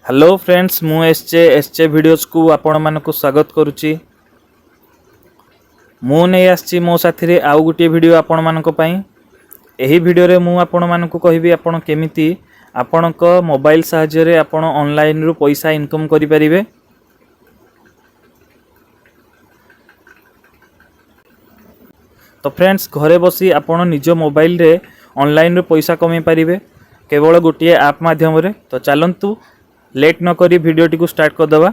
Hello friends मु एसचे videos को आपण मानक स्वागत करुच्ची। मु नहीं आसी मो साथी रे आउ गोटे वीडियो आपण मानक पई। एही वीडियो रे मु आपण मानक कहबी आपण केमिति आपणक मोबाइल सहाय्य रे आपण ऑनलाइन रु पैसा इनकम करि परिबे। तो फ्रेंड्स घरे बसी आपण निज मोबाइल रे ऑनलाइन रु पैसा कमाई परिबे केवल गोटे ऐप माध्यम रे। तो चलंतु लेट न करी वीडियो टी को स्टार्ट कर दवा।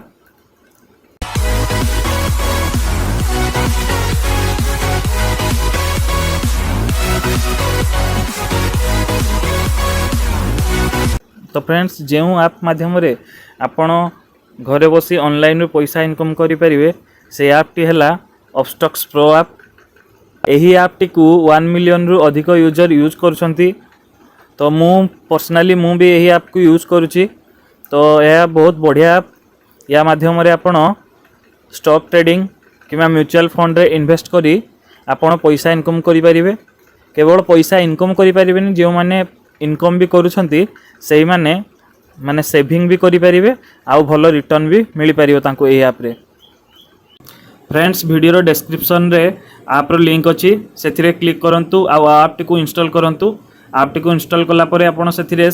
तो फ्रेंड्स जो ऐप माध्यम रे आपण घरे बसी ऑनलाइन रू पैसा इनकम करि परिबे से ऐप टी हैला अपस्टॉक्स प्रो ऐप। एही ऐप टी को 1 मिलियन रु अधिक यूजर यूज करछंती। तो मु पर्सनली मु भी एही ऐप को यूज करूची। तो यह बहुत बढ़िया ऐप। या माध्यम रे आपण stock trading keema mutual fund रे इन्वेस्ट करी आपण पैसा इनकम करि परिबे। केवल पैसा इनकम करि परिबेनी जो माने इनकम भी करूछंती सेही माने सेविंग भी करि परिबे आउ भलो रिटर्न भी मिली परिबो तांको एही ऐप रे। फ्रेंड्स वीडियो रो डिस्क्रिप्शन रे ऐप रो लिंक अछि सेथिरे क्लिक करंतु आ ऐप टी को इंस्टॉल करंतु। ऐप टी को इंस्टॉल कला परे आपण सेथिरे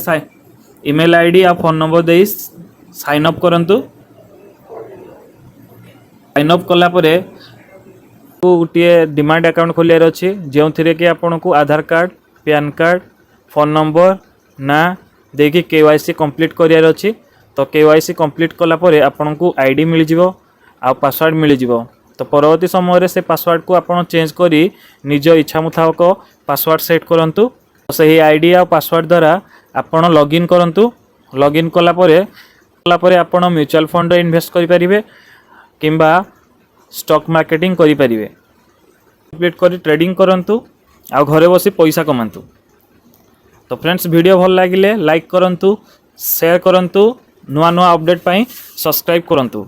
ईमेल आईडी आ फोन नंबर दे साइन अप करंतु। साइन अप कला परे गोटे डिमांड अकाउंट खोलियार अछि जो थिरे कि आपण को Aadhaar card PAN card phone number ना देखि केवाईसी कंप्लीट करियार अछि। तो केवाईसी कंप्लीट कला परे आपण को आईडी मिल जिवो आ पासवर्ड मिल जिवो। तो परवर्ती समय रे से पासवर्ड को आपण चेंज करी निज इच्छा मुताबिक पासवर्ड सेट करंतु। सही आईडी आ पासवर्ड द्वारा आपण लॉगिन करंतु। लॉगिन कला परे आपण म्यूचुअल फंड रे इन्वेस्ट करि परिबे किंबा स्टॉक मार्केटिंग करि परिबे। कंप्लीट करी ट्रेडिंग करंतु आ घरे बसी पैसा कमांतु। तो फ्रेंड्स वीडियो भल लागिले लाइक करंतु शेयर करंतु नुआ नुआ अपडेट पाई सब्सक्राइब करंतु।